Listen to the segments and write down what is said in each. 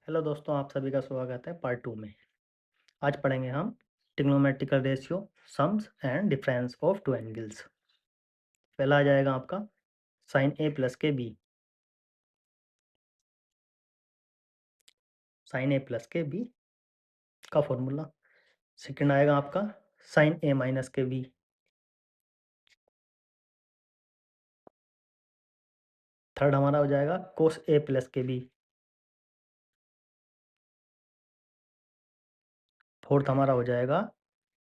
Hello दोस्तों, आप सभी का स्वागत है पार्ट 2 में। आज पढ़ेंगे हम trigonometrical ratio, sums and difference of two angles. पहला आ जाएगा आपका साइन ए प्लस के बी। साइन ए प्लस के बी का फॉर्मूला। सेकंड आएगा आपका साइन ए माइनस के बी। थर्ड हमारा हो जाएगा कोस ए प्लस के बी। फोर्थ हमारा हो जाएगा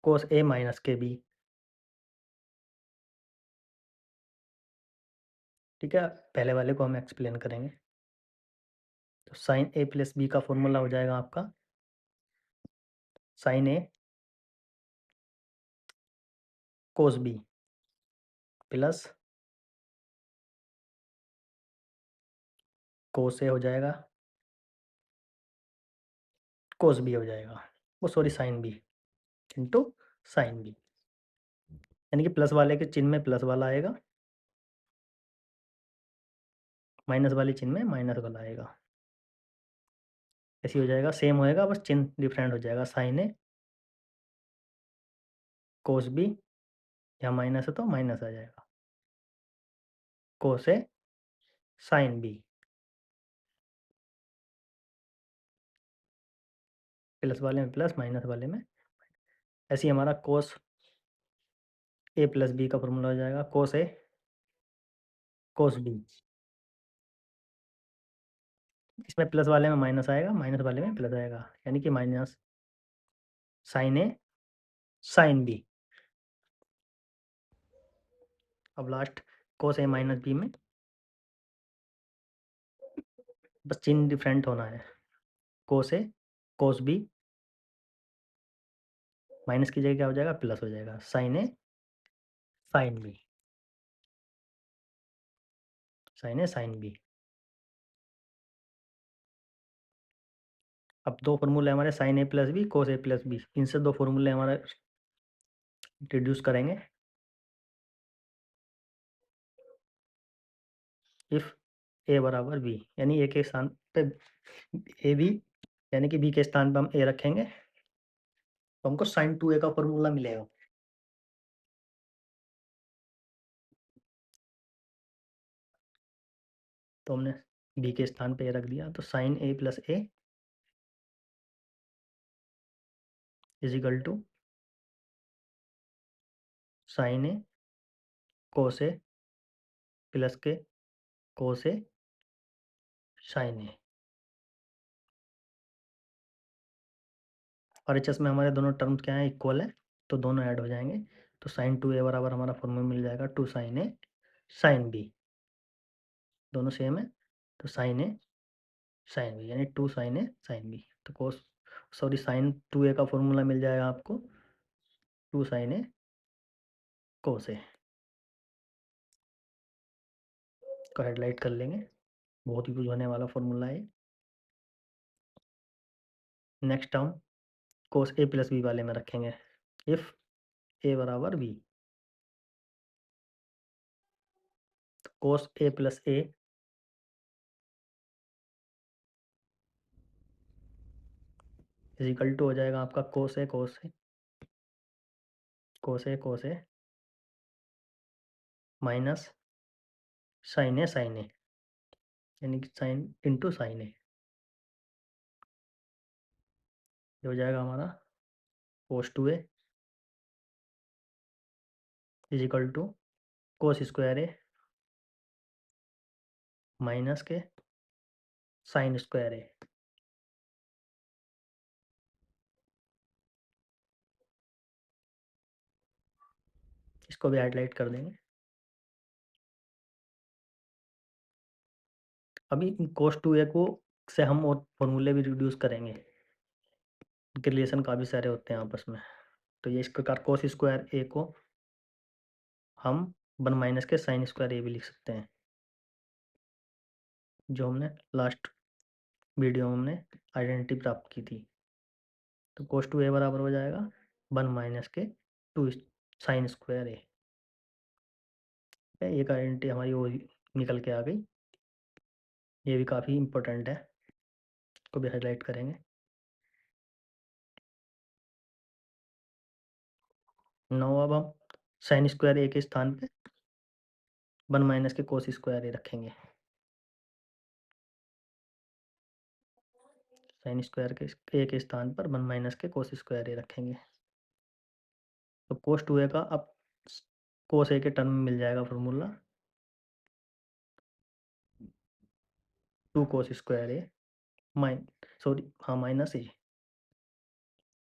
कोस ए माइनस के बी। ठीक है, पहले वाले को हम एक्सप्लेन करेंगे। तो साइन ए प्लस बी का फॉर्मूला हो जाएगा आपका sine A cos B plus cos A हो जाएगा, कोस बी हो जाएगा, वो sorry sine B into sine B. यानी कि प्लस वाले के चिन्ह में प्लस वाला आएगा, माइनस वाले चिन्ह में माइनस वाला आएगा। ऐसे हो जाएगा, सेम होएगा, बस चिन्ह डिफरेंट हो जाएगा। साइन ए कोस बी, यहाँ माइनस है तो माइनस आ जाएगा, कोस ए साइन बी। प्लस वाले में प्लस, माइनस वाले में। ऐसे ही हमारा कोस ए प्लस बी का फॉर्मूला हो जाएगा कोस ए कोस बी। इसमें प्लस वाले में माइनस आएगा, माइनस वाले में प्लस आएगा, यानी कि minus sine A sine B. अब last cos A minus B में बस चिन्ह डिफरेंट होना है। कोस ए कोस बी, माइनस की जगह क्या हो जाएगा, प्लस हो जाएगा, sign A sine B. Sign A sine B. अब दो फॉर्मूले हमारे sign A plus B cos A plus B, इनसे दो फॉर्मूले हमारे रिड्यूस करेंगे। इफ ए बराबर बी, यानी ए के स्थान पे ए बी, यानी कि बी के स्थान पे हम ए रखेंगे तो हमको साइन 2a का फॉर्मूला मिलेगा। तो हमने बी के स्थान पे ए रख दिया, तो sine A plus A is equal to sine A cos A plus के कोस ए साइन ए। और एच एस में हमारे दोनों टर्म्स क्या हैं, इक्वल है, तो दोनों ऐड हो जाएंगे। तो साइन 2a बराबर हमारा फॉर्मूला मिल जाएगा two sine A sine B. दोनों सेम है, तो साइन ए साइन बी, यानी two sine A sine B. तो कोस सॉरी साइन 2a का फॉर्मूला मिल जाएगा आपको टू साइन ए कोस ए। को हेडलाइट कर लेंगे, बहुत यूज होने वाला फॉर्मूला है। नेक्स्ट हम कोस ए प्लस बी वाले में रखेंगे। इफ ए बराबर बी, तो cos A plus A is equal to हो जाएगा आपका cos A cos A cos A cos A minus sine A sine A, यानी कि साइन इंटू साइन ए। ये हो जाएगा हमारा cos 2a is equal to cos square A minus के साइन स्क्वायर ए। इसको भी हाईलाइट कर देंगे। अभी कोस 2a को से हम और फॉर्मूले भी रिड्यूस करेंगे, इनके रिलेशन काफ़ी सारे होते हैं आपस में। तो ये इस प्रकार कोस स्क्वायर ए को हम 1 माइनस के साइन स्क्वायर ए भी लिख सकते हैं, जो हमने लास्ट वीडियो में हमने आइडेंटिटी प्राप्त की थी। तो कोस 2a बराबर हो जाएगा 1 माइनस के टू साइन स्क्वायर ए। एक आइडेंटिटी हमारी वो निकल के आ गई, ये भी काफ़ी इंपॉर्टेंट है, इसको भी हाईलाइट करेंगे। 9 अब हम साइन स्क्वायर ए के स्थान पे 1 माइनस के कोस स्क्वायर ए रखेंगे। साइन स्क्वायर के ए के स्थान पर 1 माइनस के कोस स्क्वायर ए रखेंगे। तो कोस 2a का अब कोस ए के टर्म में मिल जाएगा formula 2 cos square A minus A.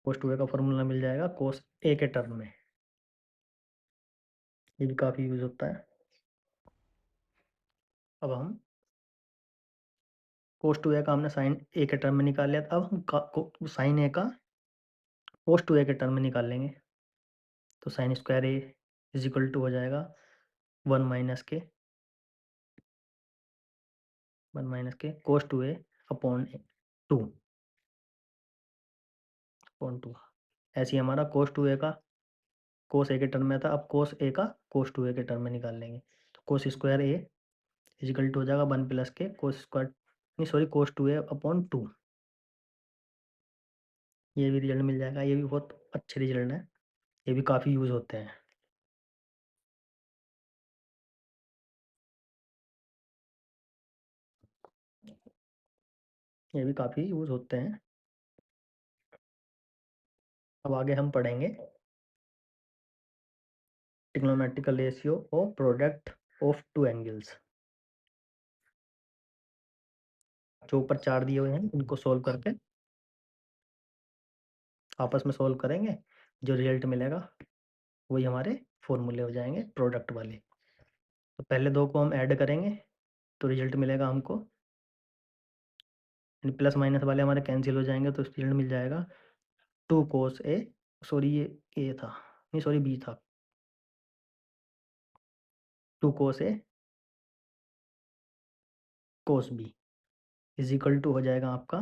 Cos 2a का फॉर्मूला मिल जाएगा कोस ए के टर्म में। ये भी काफ़ी यूज होता है। अब हम कोस 2a का हमने साइन ए के टर्म में निकाल लिया, अब हम साइन ए का कोस 2a के टर्म में निकाल लेंगे। तो sine square A is equal to हो जाएगा 1 माइनस के कोस 2a अपॉन 2 अपॉन 2। ऐसे ही हमारा कोस 2a का कोस ए के टर्म में था, अब कोस ए का कोस 2a के टर्म में निकाल लेंगे। तो cos square A is equal to हो जाएगा 1 प्लस के कोस स्क्वायर नहीं सॉरी कोस 2a अपॉन 2। ये भी रिजल्ट मिल जाएगा। ये भी बहुत अच्छे रिजल्ट हैं, ये भी काफ़ी यूज़ होते हैं। ये भी काफ़ी यूज़ होते हैं। अब आगे हम पढ़ेंगे trigonometrical ratio of product of two angles. जो ऊपर 4 दिए हुए हैं इनको सोल्व करके आपस में सोल्व करेंगे, जो रिजल्ट मिलेगा वही हमारे फॉर्मूले हो जाएंगे प्रोडक्ट वाले। तो पहले दो को हम ऐड करेंगे तो रिजल्ट मिलेगा हमको, प्लस माइनस वाले हमारे कैंसिल हो जाएंगे तो रिजल्ट मिल जाएगा 2 कोस ए सॉरी ये ए था नहीं सॉरी बी था 2 cos A cos B is equal to हो जाएगा आपका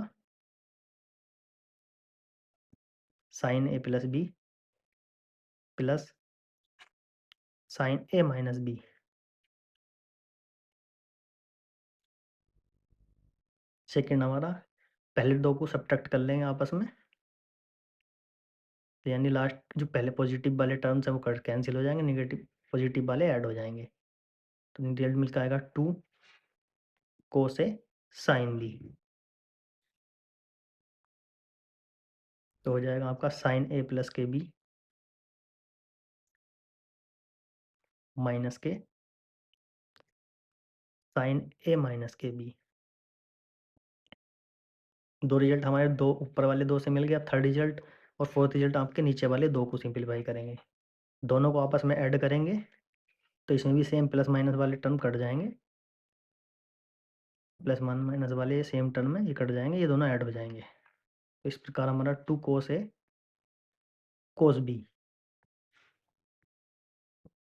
sine A plus B plus sine A minus B. Second हमारा पहले दो को सब्ट्रैक्ट कर लेंगे आपस में, तो यानी लास्ट जो पहले पॉजिटिव वाले टर्म्स हैं वो कैंसिल हो जाएंगे, निगेटिव पॉजिटिव वाले ऐड हो जाएंगे। तो रिजल्ट मिल के आएगा 2 कोस ए साइन बी। तो हो जाएगा आपका साइन ए प्लस के बी माइनस के साइन ए माइनस के बी। दो रिजल्ट हमारे दो ऊपर वाले दो से मिल गया। थर्ड रिजल्ट और फोर्थ रिजल्ट आपके नीचे वाले दो को सिंप्लीफाई करेंगे, दोनों को आपस में ऐड करेंगे तो इसमें भी सेम प्लस माइनस वाले टर्म कट जाएंगे, प्लस वन माइनस वाले सेम टर्म में ये कट जाएंगे, ये दोनों ऐड हो जाएंगे। तो इस प्रकार हमारा 2 cos A cos B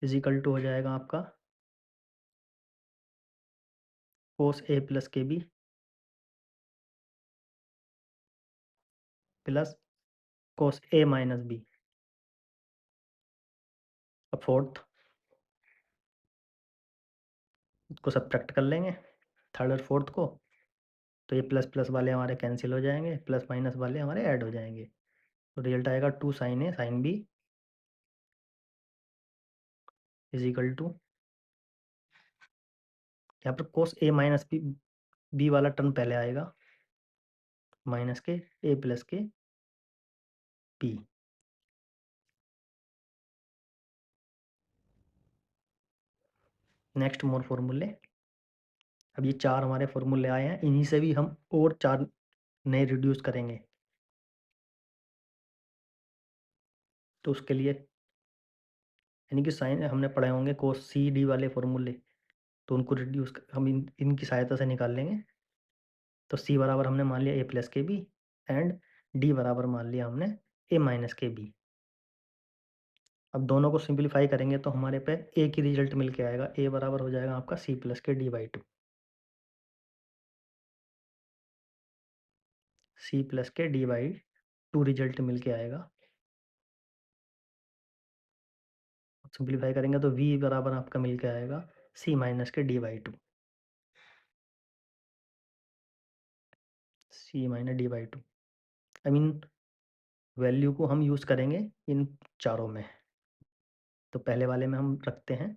is equal to हो जाएगा आपका कोस ए प्लस के B plus cos A minus B. अब फोर्थ को सब्ट्रैक्ट कर लेंगे, थर्ड और फोर्थ को, तो ये प्लस प्लस वाले हमारे कैंसिल हो जाएंगे, प्लस माइनस वाले हमारे ऐड हो जाएंगे। तो रिजल्ट आएगा 2 sine A sine B is equal to यहाँ पर कोस ए माइनस बी वाला टर्म पहले आएगा माइनस के ए प्लस के बी। नेक्स्ट मोर फॉर्मूले। अब ये 4 हमारे फॉर्मूले आए हैं, इन्हीं से भी हम और 4 नए रिड्यूस करेंगे। तो उसके लिए यानी कि साइन हमने पढ़े होंगे कोस सी डी वाले फॉर्मूले, तो उनको रिड्यूस हम इनकी सहायता से निकाल लेंगे। तो सी बराबर हमने मान लिया ए प्लस के बी एंड डी बराबर मान लिया हमने ए माइनस के बी। अब दोनों को सिंप्लीफाई करेंगे तो हमारे पे एक ही रिजल्ट मिल के आएगा, ए बराबर हो जाएगा आपका सी प्लस के D by two. C plus के डी बाई टू रिजल्ट मिल के आएगा। सिंप्लीफाई करेंगे तो v बराबर आपका मिल के आएगा c माइनस के D by two. C minus D by two. I mean value को हम यूज़ करेंगे इन चारों में। तो पहले वाले में हम रखते हैं,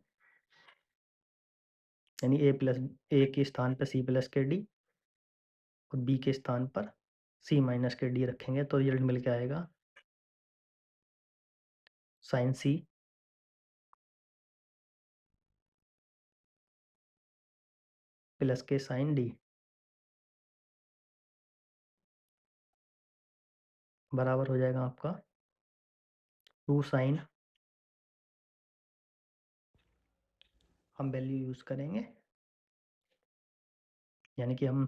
यानी ए के स्थान पर सी प्लस के डी और बी के स्थान पर सी माइनस के डी रखेंगे, तो रिजल्ट मिल के आएगा साइन सी प्लस के साइन डी बराबर हो जाएगा आपका 2 साइन, हम वैल्यू यूज़ करेंगे, यानी कि हम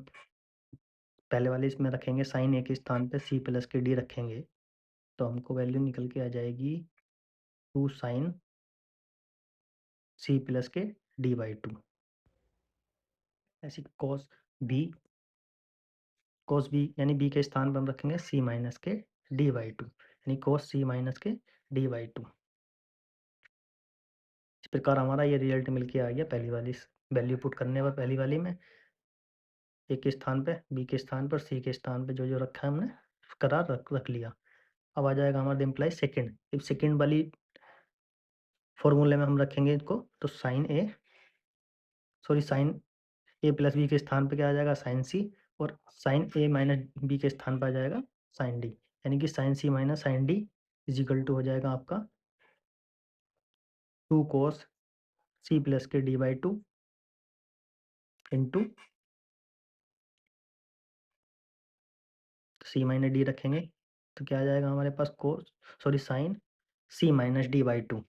पहले वाले इसमें रखेंगे साइन ए के स्थान पे सी प्लस के डी रखेंगे, तो हमको वैल्यू निकल के आ जाएगी 2 साइन सी प्लस के डी बाई टू। ऐसी कॉस बी यानी बी के स्थान पर हम रखेंगे सी माइनस के डी बाई टू, यानी कॉस सी माइनस के डी बाई टू। इस प्रकार हमारा ये रिजल्ट मिल के आ गया पहली वाली वैल्यू पुट करने पर, पहली वाली में ए के स्थान पे बी के स्थान पर सी के स्थान पे जो जो रखा है हमने करार रख लिया। अब आ जाएगा हमारा इम्प्लाई सेकेंड। इफ सेकेंड वाली फॉर्मूले में हम रखेंगे इसको, तो साइन ए प्लस बी के स्थान पे क्या आ जाएगा साइन सी, और साइन ए माइनस बी के स्थान पर आ जाएगा साइन डी, यानी कि sine C minus sine D is equal to हो जाएगा आपका 2 कोस सी प्लस के D by two into C minus D रखेंगे, तो क्या आ जाएगा हमारे पास sine C minus D by two.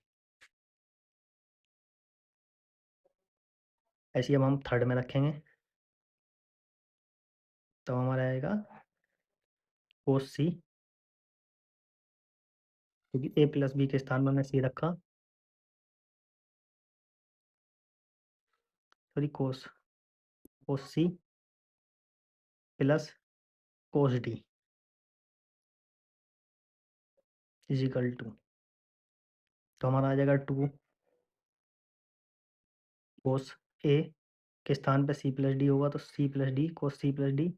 ऐसे ही अब हम थर्ड में रखेंगे, तो हमारा आएगा कोस सी, क्योंकि ए प्लस बी के स्थान पर हमने सी रखा, sorry cos cos C plus cos D is equal to, तो हमारा आ जाएगा 2 कोस ए के स्थान पे सी प्लस डी होगा, तो C plus D cos C plus D,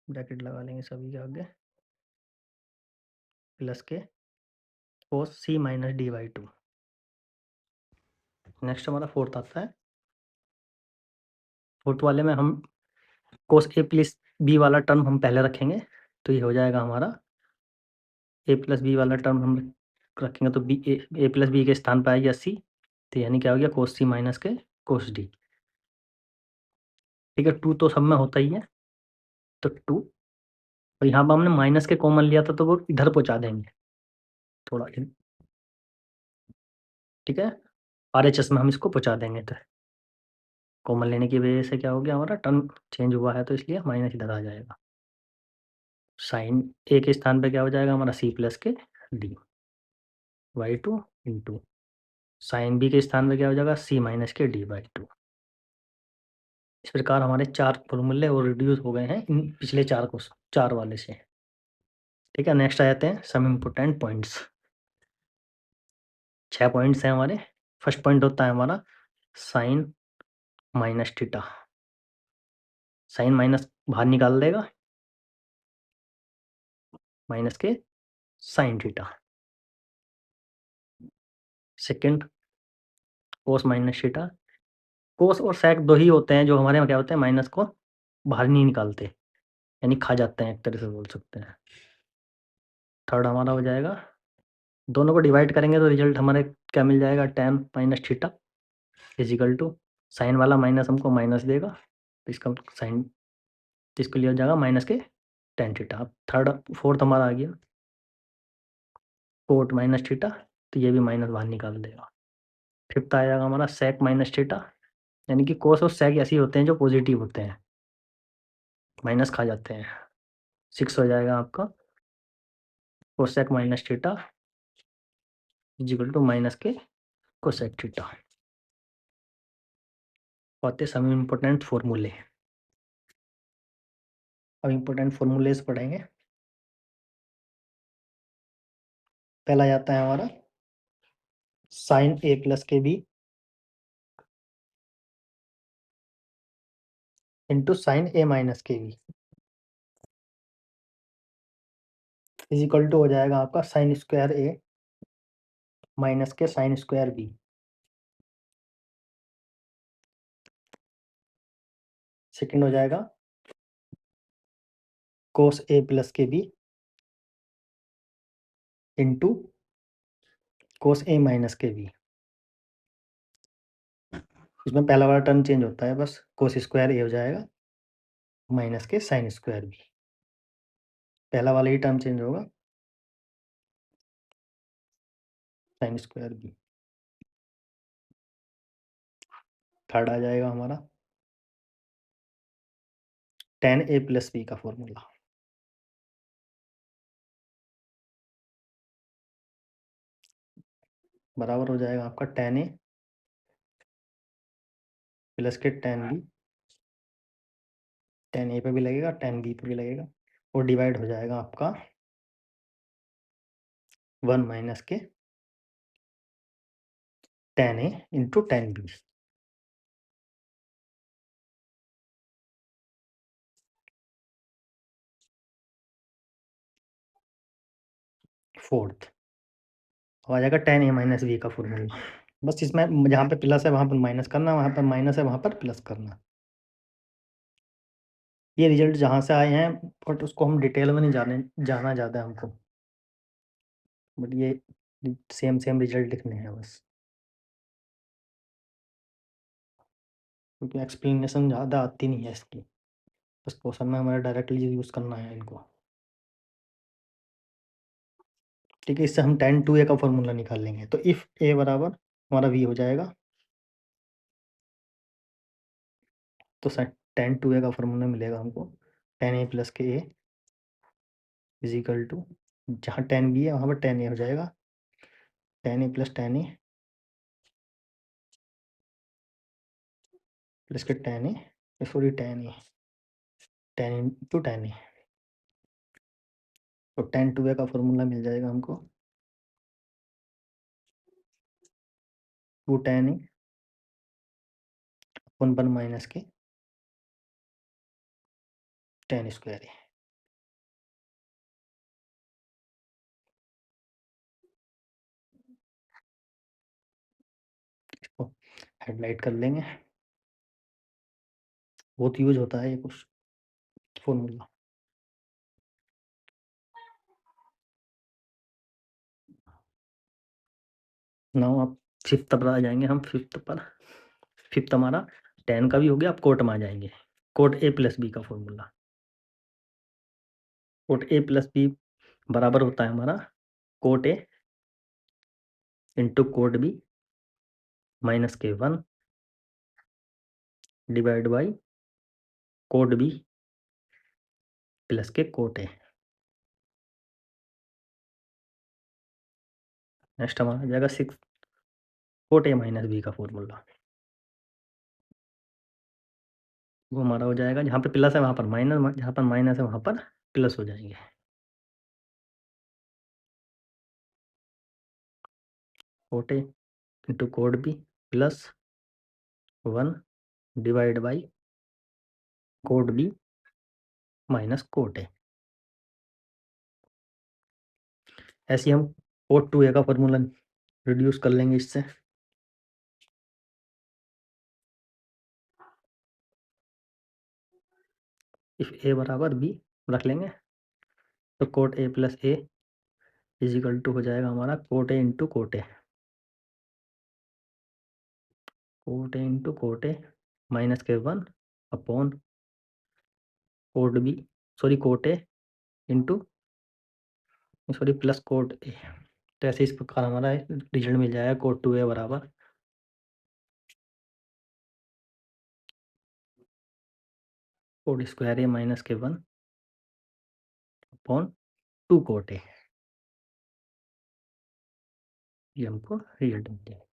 bracket लगा लेंगे सभी के आगे, प्लस के cos C minus D by two. Next हमारा फोर्थ आता है। फोर्थ वाले में हम कोस ए प्लस बी वाला टर्म हम पहले रखेंगे, तो ये हो जाएगा हमारा ए प्लस बी वाला टर्म हम रखेंगे, तो ए प्लस बी के स्थान पर आएगा सी, तो यानी क्या हो गया कोस सी माइनस के कोस डी। ठीक है, 2 तो सब में होता ही है, तो 2, और यहाँ पर हमने माइनस के कॉमन लिया था, तो वो इधर पहुँचा देंगे थोड़ा, ठीक है, RHS में हम इसको पहुँचा देंगे, तो कॉमन लेने की वजह से क्या हो गया हमारा टर्म चेंज हुआ है, तो इसलिए माइनस इधर आ जाएगा। साइन ए के स्थान पे क्या हो जाएगा हमारा सी प्लस के D by two into sine B के स्थान पे क्या हो जाएगा सी माइनस के डी बाई टू। इस प्रकार हमारे 4 फॉर्मूले और रिड्यूस हो गए हैं इन पिछले 4 वाले से। ठीक है, नेक्स्ट आ जाते हैं सम इम्पोर्टेंट पॉइंट्स। 6 पॉइंट्स हैं हमारे। फर्स्ट पॉइंट होता है हमारा sine minus theta. Sine minus बाहर निकाल देगा, माइनस के sine theta. Second cos minus theta. Cos और सेक दो ही होते हैं जो हमारे यहाँ क्या होते हैं माइनस को बाहर नहीं निकालते, यानी खा जाते हैं, एक तरह से बोल सकते हैं। थर्ड हमारा हो जाएगा, दोनों को डिवाइड करेंगे तो रिजल्ट हमारे क्या मिल जाएगा tan minus theta is equal to sine वाला माइनस हमको माइनस देगा, तो इसका साइन, तो इसको लिया जाएगा माइनस के tan थीटा। अब फोर्थ हमारा आ गया कोट माइनस थीटा, तो ये भी माइनस बाहर निकाल देगा। फिफ्थ आ जाएगा हमारा सेक माइनस थीटा, यानी कि कोस और सेक ऐसे ही होते हैं जो पॉजिटिव होते हैं, माइनस खा जाते हैं। सिक्स हो जाएगा आपका cosec minus theta is equal to minus के कोसेक थीटा। होते सम इम्पोर्टेंट फॉर्मूले। अब इम्पोर्टेंट फॉर्मूलेस पढ़ेंगे। पहला जाता है हमारा साइन ए प्लस के B into sign A minus के बी। इज इक्वल टू हो जाएगा आपका साइन स्क्वायर ए माइनस के साइन स्क्वायर बी। सेकेंड हो जाएगा कोस ए प्लस के B into cos A minus के बी। इसमें पहला वाला टर्म चेंज होता है, बस कोस स्क्वायर ए हो जाएगा माइनस के साइन स्क्वायर बी। पहला वाला ही टर्म चेंज होगा, साइन स्क्वायर बी। थर्ड आ जाएगा हमारा tan ए प्लस बी का फॉर्मूला। बराबर हो जाएगा आपका tan ए प्लस के tan बी। tan ए पे भी लगेगा, tan बी पे भी लगेगा, और डिवाइड हो जाएगा आपका 1 माइनस के tan ए इंटू tan बी। फोर्थ हो जाएगा tan ए माइनस बी का फॉर्मूला। बस इसमें जहाँ पे प्लस है वहाँ पर माइनस करना, वहाँ पर माइनस है वहाँ पर प्लस करना। ये रिजल्ट जहाँ से आए हैं, बट उसको हम डिटेल में नहीं जाना ज़्यादा है हमको, बट ये सेम सेम रिजल्ट लिखने हैं बस, क्योंकि एक्सप्लेनेशन ज़्यादा आती नहीं है इसकी, बस क्वेश्चन में हमारा डायरेक्टली यूज़ करना है इनको। ठीक है, इससे हम tan 2a का फॉर्मूला निकाल लेंगे। तो इफ़ a बराबर हमारा v हो जाएगा, तो tan 2a का फॉर्मूला मिलेगा हमको tan a प्लस के a इज इक्वल टू, जहाँ tan b है वहाँ पर tan a हो जाएगा, tan a plus tan a plus के tan a sorry tan a tan into tan a। तो tan 2a का फॉर्मूला मिल जाएगा हमको 2 tan a अपन 1 माइनस के tan स्क्वायर a। इसको हाइलाइट कर लेंगे, बहुत यूज होता है ये कुछ फॉर्मूला। नाउ आप फिफ्थ पर आ जाएंगे, हम फिफ्थ पर। फिफ्थ हमारा tan का भी हो गया, अब कोट में आ जाएंगे। कोट a प्लस बी का formula, cot a plus B बराबर होता है हमारा cot a into cot B minus के 1 divide by cot B plus के कोट a। नेक्स्ट हमारा आ जाएगा 6 कोट a माइनस बी का फॉर्मूला। वो हमारा हो जाएगा, जहाँ पे प्लस है वहाँ पर माइनस, जहाँ पर माइनस है वहाँ पर प्लस हो जाएंगे। Cot a into cot B plus 1 divide by cot B minus cot a। ऐसे ही हम कोट 2a का फॉर्मूला रिड्यूस कर लेंगे इससे। इफ a बराबर b रख लेंगे, तो cot a plus a is equal to हो जाएगा हमारा cot a into cot a। Cot a into cot a minus के 1 upon cot B sorry cot a into sorry plus cot a। तो ऐसे इस प्रकार हमारा रिजल्ट मिल जाएगा कोट 2a बराबर कोट स्क्वायर a माइनस के 1 अपॉन 2 कोट a। ये हमको रिजल्ट मिल जाएगा।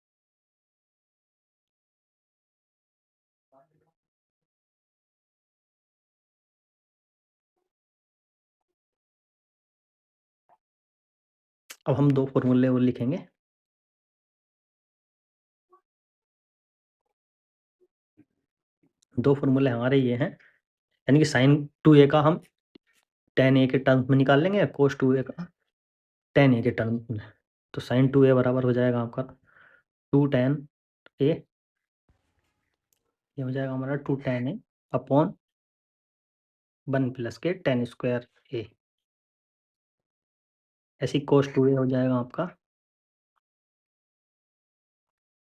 अब हम दो फॉर्मूले और लिखेंगे। दो फॉर्मूले हमारे ये हैं, यानी कि साइन 2a का हम tan a के टर्म्स में निकाल लेंगे, cos 2a का tan a के टर्म्स में। तो sin 2a बराबर हो जाएगा आपका 2 tan a, ये हो जाएगा हमारा 2 tan a अपॉन 1 प्लस के tan स्क्वायर a। ऐसे ही cos 2a हो जाएगा आपका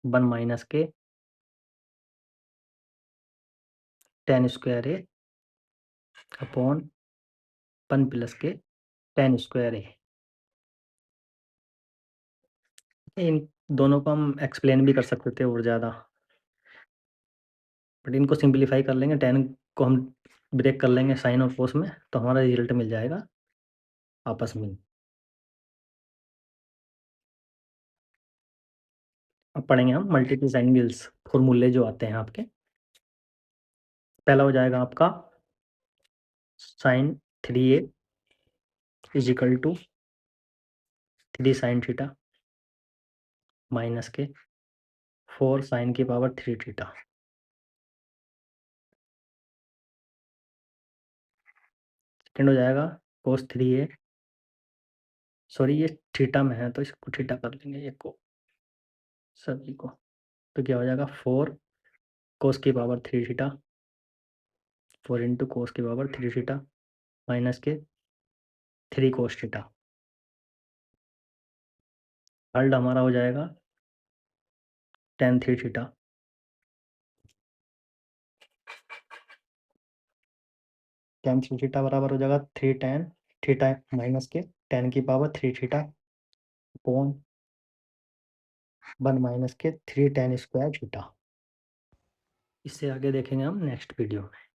1 माइनस के tan square a upon 1 plus के tan स्क्वायर a। इन दोनों को हम एक्सप्लेन भी कर सकते थे और ज़्यादा, बट इनको सिंप्लीफाई कर लेंगे, tan को हम ब्रेक कर लेंगे साइन और कोस में, तो हमारा रिजल्ट मिल जाएगा आपस में। अब पढ़ेंगे हम मल्टीपल एंगल्स फॉर्मूले जो आते हैं आपके। पहला हो जाएगा आपका sin 3a is equal to 3 sin theta minus के 4 sin की पावर 3 थीटा। सेकेंड हो जाएगा cos 3a, सॉरी ये थीटा में है तो इसको थीटा कर लेंगे ये को सभी को। तो क्या हो जाएगा 4 cos की पावर 3 थीटा, 4 इंटू कोस की पावर 3 थीटा माइनस के 3 cos थीटा। थर्ड हमारा हो जाएगा tan 3 थीटा, tan 3 थीटा बराबर हो जाएगा 3 tan थीटा माइनस के tan की पावर 3 थीटा अपॉन 1 माइनस के 3 tan स्क्वायर थीटा। इससे आगे देखेंगे हम नेक्स्ट वीडियो में।